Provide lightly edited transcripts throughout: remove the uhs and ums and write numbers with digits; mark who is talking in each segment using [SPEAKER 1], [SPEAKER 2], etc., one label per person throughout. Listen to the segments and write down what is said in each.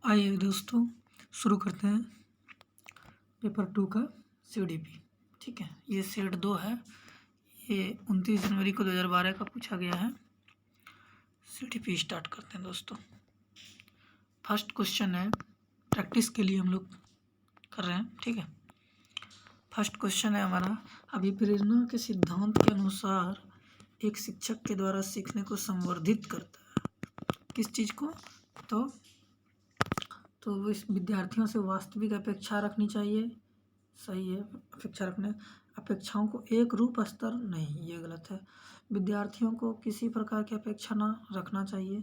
[SPEAKER 1] आइए दोस्तों, शुरू करते हैं पेपर 2 का CDP। ठीक है, ये सेट 2 है। ये 29 जनवरी को 2012 का पूछा गया है। CDP स्टार्ट करते हैं दोस्तों। फर्स्ट क्वेश्चन है, प्रैक्टिस के लिए हम लोग कर रहे हैं। ठीक है, फर्स्ट क्वेश्चन है हमारा, अभिप्रेरणा के सिद्धांत के अनुसार एक शिक्षक के द्वारा सीखने को संवर्धित करता है। किस चीज़ को? तो इस विद्यार्थियों से वास्तविक अपेक्षा रखनी चाहिए। सही है, अपेक्षा रखने, अपेक्षाओं को एक रूप स्तर नहीं, ये गलत है। विद्यार्थियों को किसी प्रकार की अपेक्षा ना रखना चाहिए।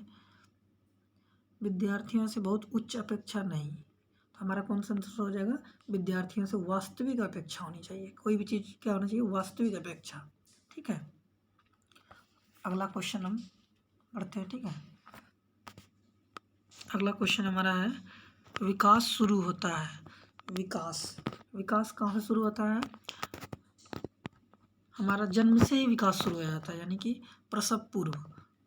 [SPEAKER 1] विद्यार्थियों से बहुत उच्च अपेक्षा नहीं। तो हमारा कौन सा आंसर हो जाएगा? विद्यार्थियों से वास्तविक अपेक्षा होनी चाहिए। कोई भी चीज़ क्या होना चाहिए? वास्तविक अपेक्षा। ठीक है, अगला क्वेश्चन हम पढ़ते हैं। ठीक है, अगला क्वेश्चन हमारा है, विकास शुरू होता है। विकास कहाँ से शुरू होता है? हमारा जन्म से ही विकास शुरू हो जाता है, यानी कि प्रसव पूर्व,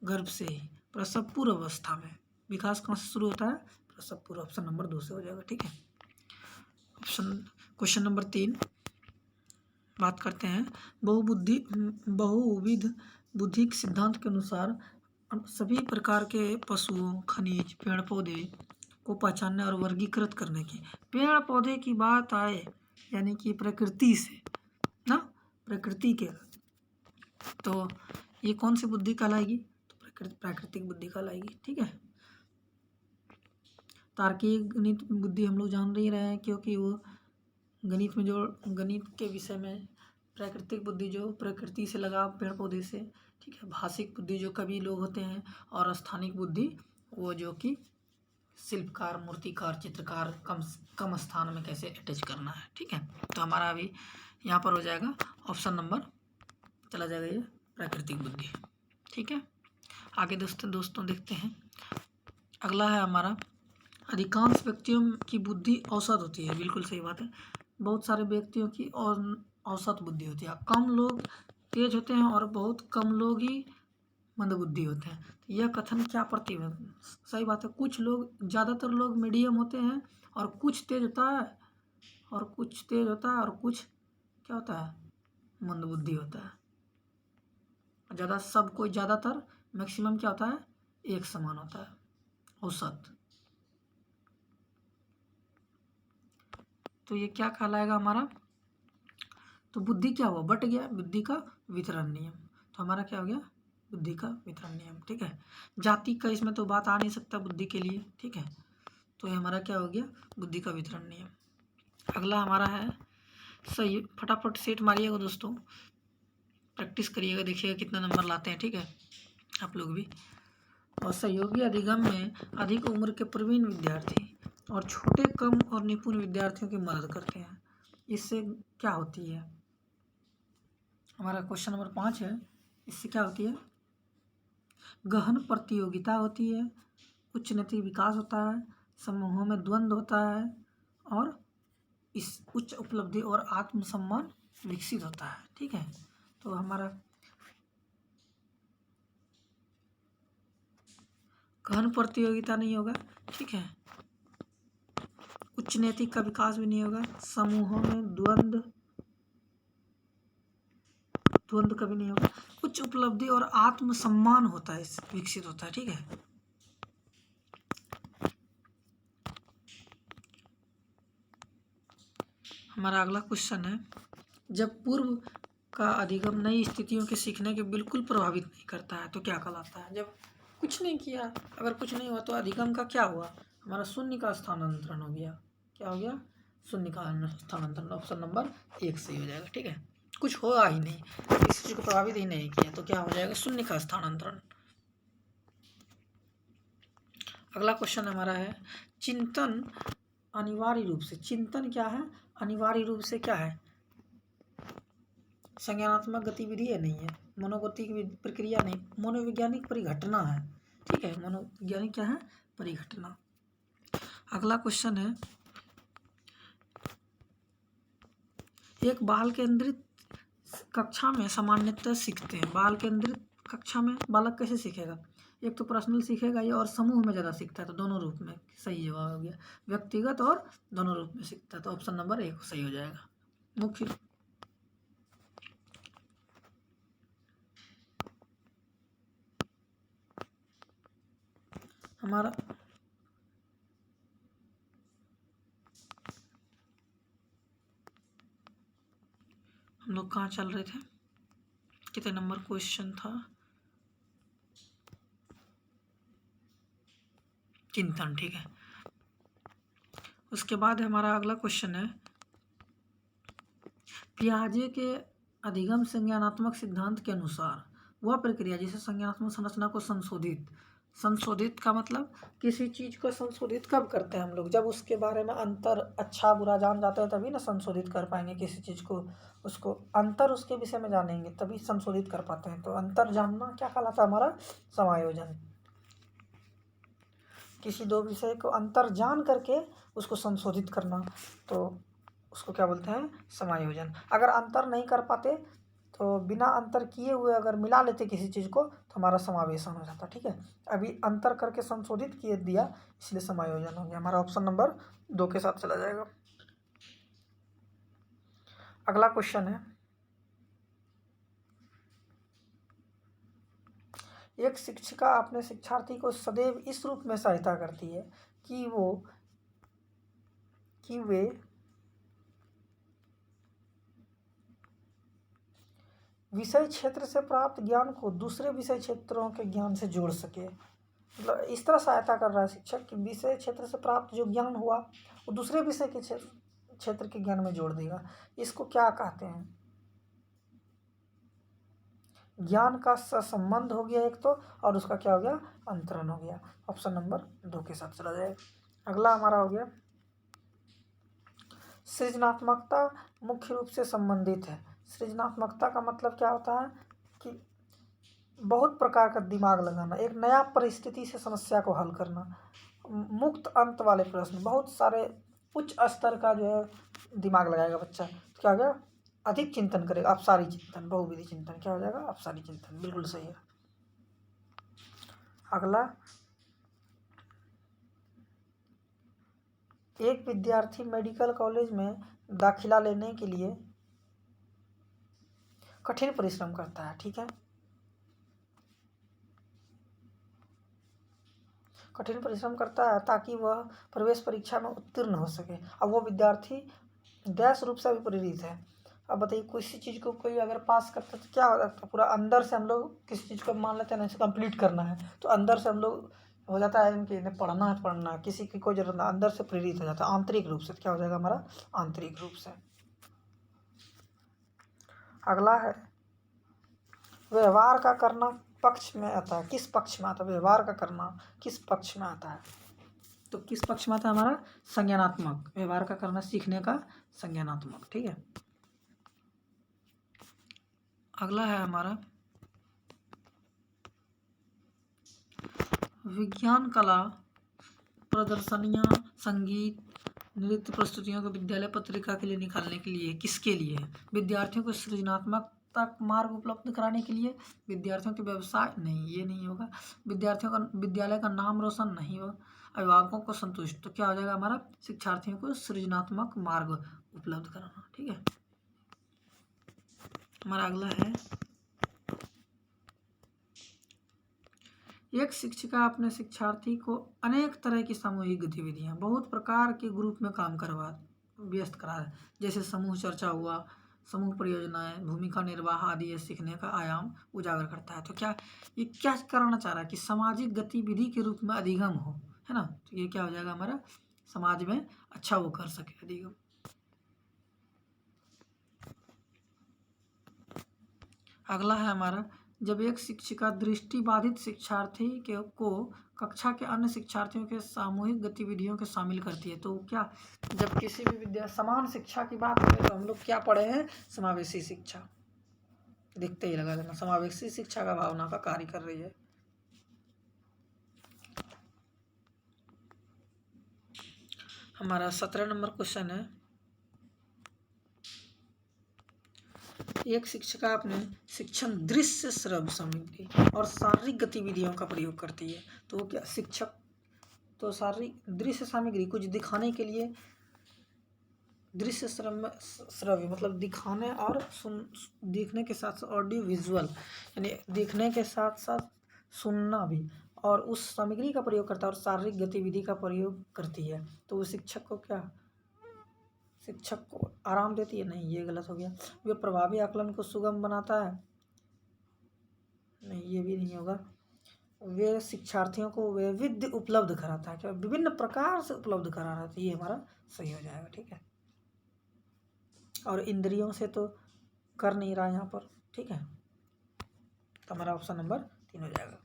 [SPEAKER 1] गर्भ से ही प्रसव पूर्व अवस्था में विकास कहाँ से शुरू होता है? प्रसव पूर्व। ऑप्शन नंबर 2 से हो जाएगा। ठीक है, क्वेश्चन नंबर 3 बात करते हैं, बहुविध बुद्धि के सिद्धांत के अनुसार सभी प्रकार के पशुओं, खनिज, पेड़ पौधे को पहचानने और वर्गीकृत करने की। पेड़ पौधे की बात आए यानी कि प्रकृति से ना, प्रकृति के, तो ये कौन सी बुद्धि कहलाएगी? तो प्राकृतिक बुद्धि कहलाएगी। ठीक है, तार्किक गणित बुद्धि हम लोग जान ही रहे हैं, क्योंकि वो गणित में जो गणित के विषय में प्राकृतिक बुद्धि जो प्रकृति से लगाव, पेड़ पौधे से। ठीक है, भाषिक बुद्धि जो कवि लोग होते हैं, और स्थानिक बुद्धि वो जो कि शिल्पकार, मूर्तिकार, चित्रकार, कम स्थान में कैसे अटैच करना है। ठीक है, तो हमारा अभी यहाँ पर हो जाएगा ऑप्शन नंबर चला जाएगा, ये प्राकृतिक बुद्धि। ठीक है, आगे दोस्तों देखते हैं। अगला है हमारा, अधिकांश व्यक्तियों की बुद्धि औसत होती है। बिल्कुल सही बात है, बहुत सारे व्यक्तियों की औसत बुद्धि होती है। कम लोग तेज होते हैं और बहुत कम लोग ही मंदबुद्धि होते हैं। तो यह कथन क्या प्रतिबिंब? सही बात है, कुछ लोग, ज़्यादातर लोग मीडियम होते हैं, और कुछ तेज होता है, और कुछ तेज होता है, और कुछ क्या होता है? मंदबुद्धि होता है। ज़्यादातर मैक्सिमम क्या होता है? एक समान होता है, औसत। तो ये क्या कहलाएगा हमारा? तो बुद्धि क्या हुआ? बट गया, बुद्धि का वितरण नियम। तो हमारा क्या हो गया? बुद्धि का वितरण नियम। ठीक है, जाति का इसमें तो बात आ नहीं सकता बुद्धि के लिए। ठीक है, तो ये हमारा क्या हो गया? बुद्धि का वितरण नियम। अगला हमारा है, सही, फटाफट सेट मारिएगा दोस्तों, प्रैक्टिस करिएगा, देखिएगा कितना नंबर लाते हैं। ठीक है, आप लोग भी। और सहयोगी अधिगम में अधिक उम्र के प्रवीण विद्यार्थी और छोटे, कम और निपुण विद्यार्थियों की मदद करते हैं। इससे क्या होती है? हमारा क्वेश्चन नंबर 5 है, इससे क्या होती है? गहन प्रतियोगिता होती है, उच्च नैतिक विकास होता है, समूहों में द्वंद्व होता है, और इस उच्च उपलब्धि और आत्मसम्मान विकसित होता है। ठीक है, तो हमारा गहन प्रतियोगिता नहीं होगा। ठीक है, उच्च नैतिक का विकास भी नहीं होगा, समूहों में द्वंद्व कभी नहीं होगा, उच्च उपलब्धि और आत्मसम्मान होता है, विकसित होता है। ठीक है, हमारा अगला क्वेश्चन है, जब पूर्व का अधिगम नई स्थितियों के सीखने के बिल्कुल प्रभावित नहीं करता है तो क्या कहलाता है? जब कुछ नहीं किया, अगर कुछ नहीं हुआ तो अधिगम का क्या हुआ? हमारा शून्य का स्थानांतरण हो गया। क्या हो गया? शून्य का स्थानांतरण। ऑप्शन नंबर 1 सही हो जाएगा। ठीक है, कुछ हुआ ही नहीं, किसी चीज़ को प्रभावित ही नहीं किया, तो क्या हो जाएगा? शून्य का स्थानांतरण। अगला क्वेश्चन हमारा है, चिंतन अनिवार्य रूप से, चिंतन क्या है? अनिवार्य रूप से क्या है? संज्ञानात्मक गतिविधि है, नहीं है। मनोगतिक प्रक्रिया नहीं, मनोवैज्ञानिक परिघटना है। ठीक है, मनोवैज्ञानिक क्या है? परिघटना। अगला क्वेश्चन है, एक बाल केंद्रित कक्षा में सामान्यतः सीखते हैं। बाल केंद्रित कक्षा में बालक कैसे सीखेगा? एक तो पर्सनल सीखेगा ये, और समूह में ज़्यादा सीखता है, तो दोनों रूप में सही जवाब हो गया। व्यक्तिगत और दोनों रूप में सीखता है, तो ऑप्शन नंबर 1 सही हो जाएगा। मुख्य हमारा हम लोग कहाँ चल रहे थे? कितने नंबर क्वेश्चन था? चिंतन, ठीक है। उसके बाद हमारा अगला क्वेश्चन है, पियाजे के अधिगम संज्ञानात्मक सिद्धांत के अनुसार वह प्रक्रिया जिसे संज्ञानात्मक संरचना को संशोधित का मतलब किसी चीज को संशोधित कब करते हैं हम लोग? जब उसके बारे में अंतर अच्छा बुरा जान जाते हैं तभी ना संशोधित कर पाएंगे किसी चीज को। उसको अंतर उसके विषय में जानेंगे तभी संशोधित कर पाते हैं। तो अंतर जानना क्या कहलाता है? हमारा समायोजन। किसी दो विषय को अंतर जान करके उसको संशोधित करना, तो उसको क्या बोलते हैं? समायोजन। अगर अंतर नहीं कर पाते तो बिना अंतर किए हुए अगर मिला लेते किसी चीज़ को तो हमारा समावेशन हो जाता, ठीक है। अभी अंतर करके संशोधित किए दिया, इसलिए समायोजन हो गया। हमारा ऑप्शन नंबर 2 के साथ चला जाएगा। अगला क्वेश्चन है, एक शिक्षिका अपने शिक्षार्थी को सदैव इस रूप में सहायता करती है कि वे विषय क्षेत्र से प्राप्त ज्ञान को दूसरे विषय क्षेत्रों के ज्ञान से जोड़ सके। मतलब इस तरह सहायता कर रहा है शिक्षक कि विषय क्षेत्र से प्राप्त जो ज्ञान हुआ वो दूसरे विषय के क्षेत्र के ज्ञान में जोड़ देगा। इसको क्या कहते हैं? ज्ञान का संबंध हो गया एक तो, और उसका क्या हो गया? अंतरण हो गया। ऑप्शन नंबर 2 के साथ चला जाएगा। अगला हमारा हो गया, सृजनात्मकता मुख्य रूप से संबंधित है। सृजनात्मकता का मतलब क्या होता है? कि बहुत प्रकार का दिमाग लगाना, एक नया परिस्थिति से समस्या को हल करना, मुक्त अंत वाले प्रश्न, बहुत सारे उच्च स्तर का जो है दिमाग लगाएगा बच्चा। तो क्या हो गया? अधिक चिंतन करेगा, अपसारी चिंतन, बहुविधि चिंतन। क्या हो जाएगा? अपसारी चिंतन, बिल्कुल सही है। अगला, एक विद्यार्थी मेडिकल कॉलेज में दाखिला लेने के लिए कठिन परिश्रम करता है, ठीक है। कठिन परिश्रम करता है ताकि वह प्रवेश परीक्षा में उत्तीर्ण हो सके। अब वो विद्यार्थी डैश रूप से अभिप्रेरित है। अब बताइए, किसी चीज़ को कोई अगर पास करता है तो क्या होता है? पूरा अंदर से हम लोग किसी चीज़ को मान लेते हैं ना, इसे कंप्लीट करना है तो अंदर से हम लोग हो जाता है कि इन्हें पढ़ना है, किसी की कोई जरूरत ना, अंदर से प्रेरित हो जाता है आंतरिक रूप से। क्या हो जाएगा हमारा? आंतरिक रूप से। अगला है, व्यवहार का करना पक्ष में आता है, किस पक्ष में आता है? व्यवहार का करना किस पक्ष में आता है? तो किस पक्ष में आता है? हमारा संज्ञानात्मक। व्यवहार का करना सीखने का संज्ञानात्मक, ठीक है। अगला है हमारा, विज्ञान कला प्रदर्शनियाँ, संगीत, नृत्य प्रस्तुतियों को विद्यालय पत्रिका के लिए निकालने के लिए किसके लिए है? विद्यार्थियों को सृजनात्मकता मार्ग उपलब्ध कराने के लिए, विद्यार्थियों के व्यवसाय, नहीं ये नहीं होगा, विद्यार्थियों का विद्यालय का नाम रोशन नहीं होगा, अभिभावकों को संतुष्ट। तो क्या हो जाएगा हमारा? शिक्षार्थियों को सृजनात्मक मार्ग उपलब्ध कराना, ठीक है। हमारा अगला है, एक शिक्षिका अपने शिक्षार्थी को अनेक तरह की सामूहिक गतिविधियां, बहुत प्रकार के ग्रुप में काम व्यस्त करा है, जैसे समूह चर्चा हुआ, समूह परियोजनाएं, भूमिका निर्वाह आदि ये सीखने का आयाम उजागर करता है। तो क्या ये क्या करना चाह रहा है? कि सामाजिक गतिविधि के रूप में अधिगम हो, है ना। तो ये क्या हो जाएगा हमारा? समाज में अच्छा वो कर सके, अधिगम। अगला है हमारा, जब एक शिक्षिका दृष्टिबाधित शिक्षार्थी को कक्षा के अन्य शिक्षार्थियों के सामूहिक गतिविधियों के शामिल करती है, तो क्या, जब किसी भी समान शिक्षा की बात करें तो हम लोग क्या पढ़े हैं? समावेशी शिक्षा। दिखते ही लगा देना, समावेशी शिक्षा का भावना का कार्य कर रही है। हमारा 17 नंबर क्वेश्चन है, एक शिक्षिका अपने शिक्षण दृश्य श्रव्य सामग्री और शारीरिक गतिविधियों का प्रयोग करती है। तो वो क्या शिक्षक तो शारीरिक दृश्य सामग्री कुछ दिखाने के लिए दृश्य श्रव्य मतलब दिखाने और देखने के साथ साथ ऑडियो विजुअल यानी देखने के साथ साथ सुनना भी और उस सामग्री का प्रयोग करता है और शारीरिक गतिविधि का प्रयोग करती है। तो वो शिक्षक को आराम देती है? नहीं, ये गलत हो गया। वे प्रभावी आकलन को सुगम बनाता है? नहीं, ये भी नहीं होगा। वे शिक्षार्थियों को वैविध्य उपलब्ध कराता है, क्या विभिन्न प्रकार से उपलब्ध करा रहा है, ये हमारा सही हो जाएगा। ठीक है, और इंद्रियों से तो कर नहीं रहा यहाँ पर। ठीक है, तो हमारा ऑप्शन नंबर 3 हो जाएगा।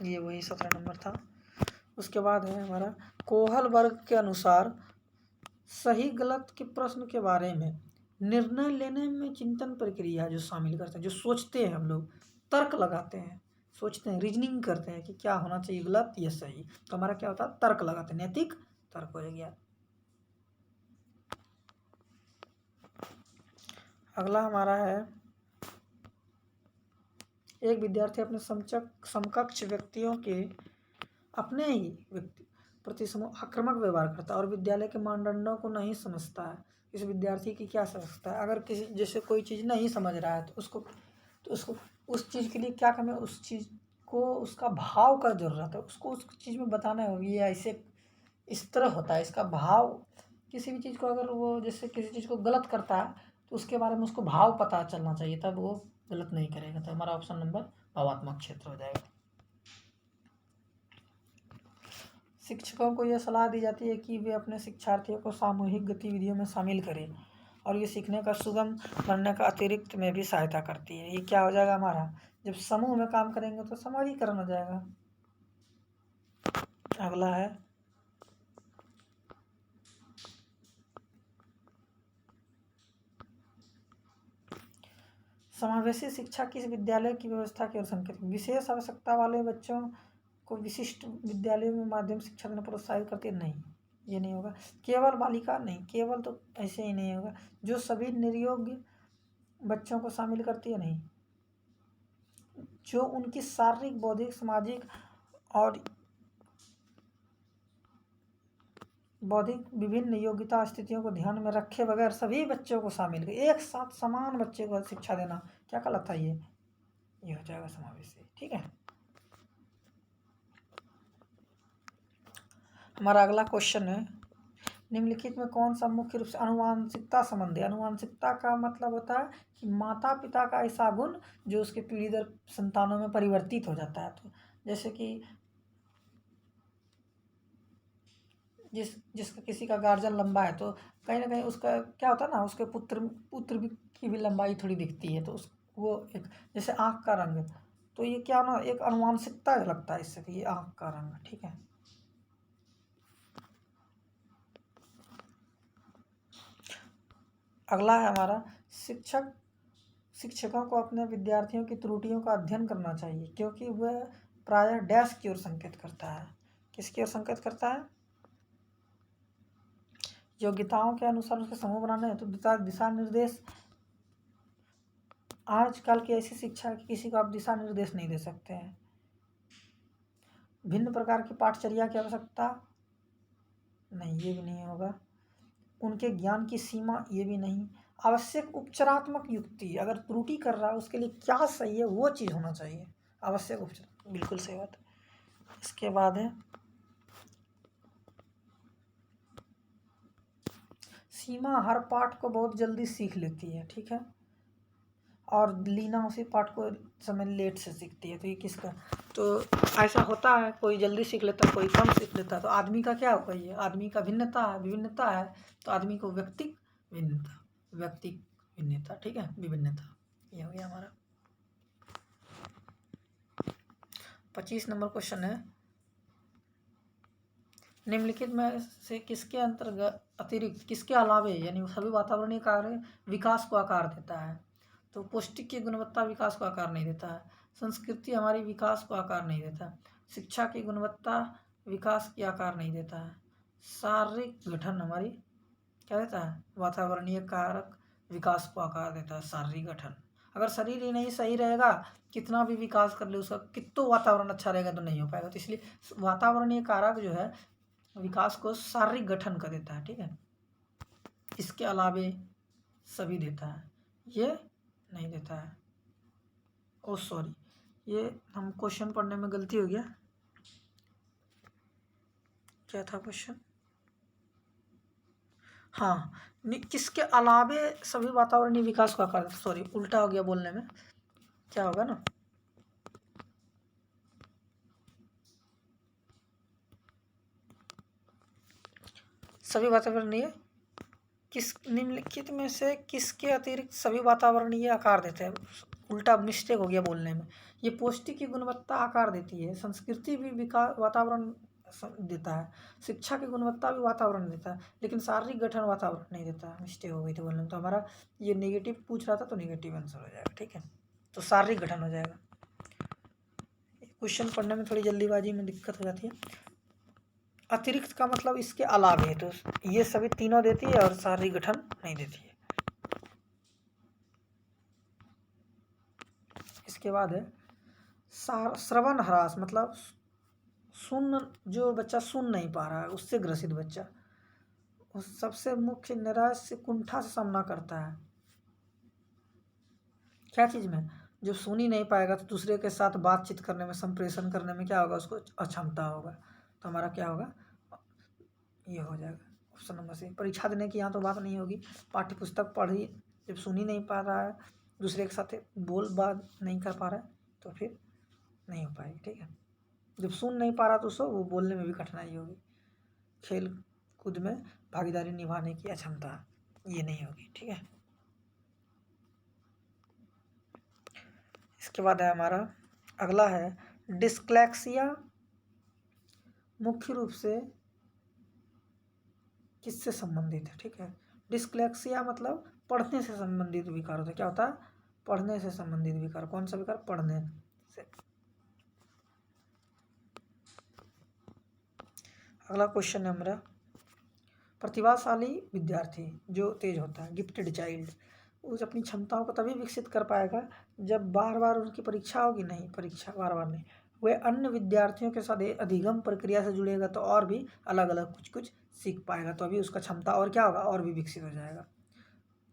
[SPEAKER 1] ये वही 17 नंबर था। उसके बाद है हमारा कोहल वर्ग के अनुसार सही गलत के प्रश्न के बारे में निर्णय लेने में चिंतन प्रक्रिया जो शामिल करते हैं, जो सोचते हैं, हम लोग तर्क लगाते हैं, सोचते हैं, रीजनिंग करते हैं कि क्या होना चाहिए, गलत या सही। तो हमारा क्या होता है, तर्क लगाते हैं, नैतिक तर्क हो गया। अगला हमारा है एक विद्यार्थी अपने समकक्ष व्यक्तियों के अपने ही व्यक्ति प्रति आक्रामक व्यवहार करता है और विद्यालय के मानदंडों को नहीं समझता है। इस विद्यार्थी की क्या समझता है? अगर किसी जैसे कोई चीज़ नहीं समझ रहा है तो उसको उस चीज़ के लिए क्या करना है, उस चीज़ को उसका भाव का जरूरत है, उसको उस चीज़ में बताना है ये ऐसे इस तरह होता है, इसका भाव। किसी भी चीज़ को अगर वो जैसे किसी चीज़ को गलत करता है तो उसके बारे में उसको भाव पता चलना चाहिए, तब वो गलत नहीं करेगा। तो हमारा ऑप्शन नंबर भावात्मक क्षेत्र हो जाएगा। शिक्षकों को यह सलाह दी जाती है कि वे अपने शिक्षार्थियों को सामूहिक गतिविधियों में शामिल करें और ये सीखने का सुगम बनने का अतिरिक्त में भी सहायता करती है। ये क्या हो जाएगा हमारा, जब समूह में काम करेंगे तो समाजीकरण हो जाएगा। अगला है समावेशी शिक्षा किस विद्यालय की व्यवस्था की ओर संकेत। विशेष आवश्यकता वाले बच्चों को विशिष्ट विद्यालयों में माध्यम शिक्षा देना प्रोत्साहित करती है? नहीं, ये नहीं होगा। केवल बालिका? नहीं, केवल तो ऐसे ही नहीं होगा। जो सभी निर्योग्य बच्चों को शामिल करती है? नहीं। जो उनकी शारीरिक, बौद्धिक, सामाजिक और बौद्धिक विभिन्न योग्यता स्थितियों को ध्यान में रखे बगैर सभी बच्चों को शामिल कर एक साथ समान बच्चे को शिक्षा देना, क्या कहलाता है? ये हो जाएगा समावेशी। ठीक है, हमारा अगला क्वेश्चन है निम्नलिखित में कौन सा मुख्य रूप से अनुवांशिकता संबंधी। अनुवांशिकता का मतलब होता है कि माता पिता का ऐसा गुण जो उसके पीढ़ी दर संतानों में परिवर्तित हो जाता है। तो जैसे कि जिसका किसी का गार्जन लंबा है तो कहीं ना कहीं उसका क्या होता है ना, उसके पुत्र की भी लंबाई थोड़ी दिखती है। तो उस वो एक जैसे आँख का रंग, तो ये क्या ना एक अनुवांशिकता लगता है इससे कि ये आँख का रंग। ठीक है, अगला है हमारा शिक्षकों को अपने विद्यार्थियों की त्रुटियों का अध्ययन करना चाहिए क्योंकि वह प्रायः डैश की ओर संकेत करता है। किसकी ओर संकेत करता है? योग्यताओं के अनुसार उसके समूह बनाने हैं। तो दिशा निर्देश, आजकल की ऐसी शिक्षा है कि किसी को आप दिशा निर्देश नहीं दे सकते हैं। भिन्न प्रकार की पाठचर्या की आवश्यकता? नहीं, ये भी नहीं होगा। उनके ज्ञान की सीमा? ये भी नहीं। आवश्यक उपचारात्मक युक्ति, अगर त्रुटि कर रहा है उसके लिए क्या सही है वो चीज़ होना चाहिए। आवश्यक उपचार, बिल्कुल सही बात। इसके बाद है सीमा हर पाठ को बहुत जल्दी सीख लेती है। ठीक है, और लीना उसी पाठ को समय लेट से सीखती है। तो ये किसका, तो ऐसा होता है, कोई जल्दी सीख लेता है, कोई कम सीख लेता है। तो आदमी का क्या होगा, ये आदमी का भिन्नता है, विभिन्नता है। तो आदमी को व्यक्तिक भिन्नता, ठीक है, विभिन्नता। ये हो गया हमारा 25 नंबर क्वेश्चन है निम्नलिखित में से किसके अंतर्गत अतिरिक्त, किसके अलावे यानी सभी वातावरणीय कार्य विकास को आकार देता है। तो पौष्टिक की गुणवत्ता विकास को आकार नहीं देता है। संस्कृति हमारी विकास को आकार नहीं देता है। शिक्षा की गुणवत्ता विकास की आकार नहीं देता है। शारीरिक गठन हमारी क्या देता है? वातावरणीय कारक विकास को आकार देता है, शारीरिक गठन। अगर शरीर ही नहीं सही रहेगा, कितना भी विकास कर ले उसका, कितो वातावरण अच्छा रहेगा तो नहीं हो पाएगा। तो इसलिए वातावरणीय कारक जो है विकास को शारीरिक गठन कर देता है, ठीक है। इसके अलावे सभी देता है, ये नहीं देता है। ओ सॉरी, ये हम क्वेश्चन पढ़ने में गलती हो गया। क्या था क्वेश्चन? हाँ, किसके अलावे सभी वातावरणीय विकास को आकार, सॉरी उल्टा हो गया बोलने में। क्या होगा ना, सभी वातावरणीय किस निम्नलिखित में से किसके अतिरिक्त सभी वातावरणीय आकार देते हैं? उल्टा मिस्टेक हो गया बोलने में। ये पौष्टिक की गुणवत्ता आकार देती है, संस्कृति भी विकास वातावरण देता है, शिक्षा की गुणवत्ता भी वातावरण देता है, लेकिन शारीरिक गठन वातावरण नहीं देता है। मिस्टेक हो गई थी बोलने में। तो हमारा ये नेगेटिव पूछ रहा था तो नेगेटिव आंसर हो जाएगा, ठीक है। तो शारीरिक गठन हो जाएगा। क्वेश्चन पढ़ने में थोड़ी जल्दीबाजी में दिक्कत हो जाती है। अतिरिक्त का मतलब इसके अलावे, तो ये सभी तीनों देती है और शारीरिक गठन नहीं देती है। इसके बाद है श्रवण ह्रास, मतलब सुन, जो बच्चा सुन नहीं पा रहा है उससे ग्रसित बच्चा, उस सबसे मुख्य निराश से कुंठा से सामना करता है। क्या चीज़ में? जो सुन ही नहीं पाएगा तो दूसरे के साथ बातचीत करने में, संप्रेषण करने में क्या होगा, उसको अक्षमता होगा। तो हमारा क्या होगा, ये हो जाएगा ऑप्शन नंबर सी। परीक्षा देने की यहाँ तो बात नहीं होगी। पाठ्य पुस्तक पढ़ी, जब सुन ही नहीं पा रहा है, दूसरे के साथ बोल बात नहीं कर पा रहा है तो फिर नहीं हो पाएगी, ठीक है। जब सुन नहीं पा रहा तो उसको वो बोलने में भी कठिनाई होगी। खेल कूद में भागीदारी निभाने की अक्षमता, ये नहीं होगी, ठीक है। इसके बाद है हमारा अगला है डिस्लेक्सिया, मुख्य रूप से किससे संबंधित है, ठीक है। डिस्लेक्सिया मतलब पढ़ने से संबंधित विकार होता है। क्या होता है? पढ़ने से संबंधित विकार। कौन सा विकार? पढ़ने से। अगला क्वेश्चन है हमारा, प्रतिभाशाली विद्यार्थी जो तेज होता है, गिफ्टेड चाइल्ड, उस अपनी क्षमताओं को तभी विकसित कर पाएगा जब बार बार उनकी परीक्षा होगी, नहीं परीक्षा बार बार नहीं, वह अन्य विद्यार्थियों के साथ अधिगम प्रक्रिया से जुड़ेगा तो और भी अलग अलग कुछ कुछ सीख पाएगा, तो अभी उसका क्षमता और क्या होगा, और भी विकसित हो जाएगा।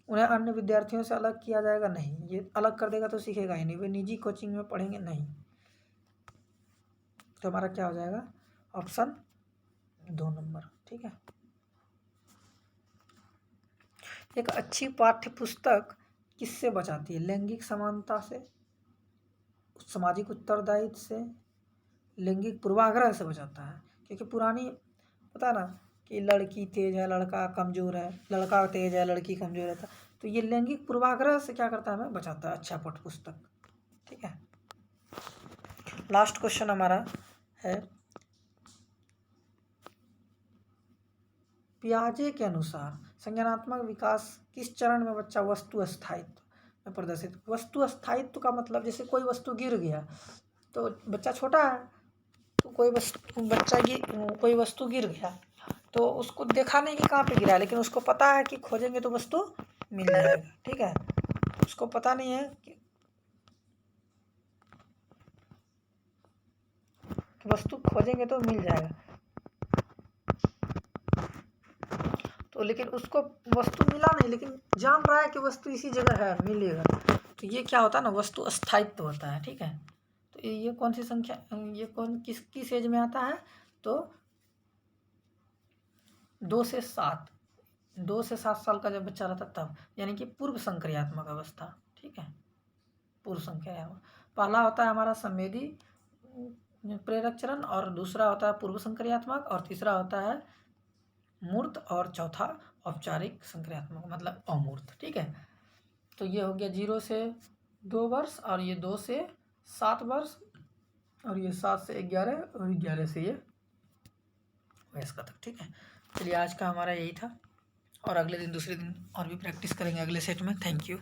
[SPEAKER 1] उन्हें अन्य विद्यार्थियों से अलग किया जाएगा, नहीं, ये अलग कर देगा तो सीखेगा ही नहीं। वे निजी कोचिंग में पढ़ेंगे, नहीं। तो हमारा क्या हो जाएगा, ऑप्शन 2 नंबर, ठीक है। एक अच्छी पाठ्य पुस्तक किससे बचाती है? लैंगिक समानता से, सामाजिक उत्तरदायित्व से, लैंगिक पूर्वाग्रह से बचाता है। क्योंकि पुरानी पता ना कि लड़की तेज है लड़का कमज़ोर है, लड़का तेज है लड़की कमज़ोर है, तो ये लैंगिक पूर्वाग्रह से क्या करता है, हमें बचाता है अच्छा पाठ्य पुस्तक, ठीक है। लास्ट क्वेश्चन हमारा है, पियाजे के अनुसार संज्ञानात्मक विकास किस चरण में बच्चा वस्तु स्थायित्व में प्रदर्शित? वस्तु स्थायित्व का मतलब जैसे कोई वस्तु गिर गया तो बच्चा छोटा है, तो कोई वस्तु गिर गया तो उसको देखा नहीं कि कहाँ पे गिरा है, लेकिन उसको पता है कि खोजेंगे तो वस्तु मिल जाएगा, ठीक है। उसको पता नहीं है कि वस्तु खोजेंगे तो मिल जाएगा, तो लेकिन उसको वस्तु मिला नहीं, लेकिन जान रहा है कि वस्तु इसी जगह है, मिलेगा। तो ये क्या होता है ना, वस्तु स्थायित्व होता है, ठीक है। तो ये कौन सी संख्या, ये किस एज में आता है? तो 2 से 7 साल का जब बच्चा रहता तब, यानी कि पूर्व संक्रियात्मक अवस्था, ठीक है। पूर्व संक्रियात्मक पहला होता है हमारा संवेदी प्रेरक चरण, और दूसरा होता है पूर्व संक्रियात्मक, और तीसरा होता है मूर्त, और चौथा औपचारिक संक्रियात्मक मतलब अमूर्त, ठीक है। तो ये हो गया 0 से 2 वर्ष, और ये 2 से 7 वर्ष, और ये 7 से 11, और 11 से ये वयस्क तक, ठीक है। चलिए आज का हमारा यही था, और अगले दिन दूसरे दिन और भी प्रैक्टिस करेंगे अगले सेट में। Thank you.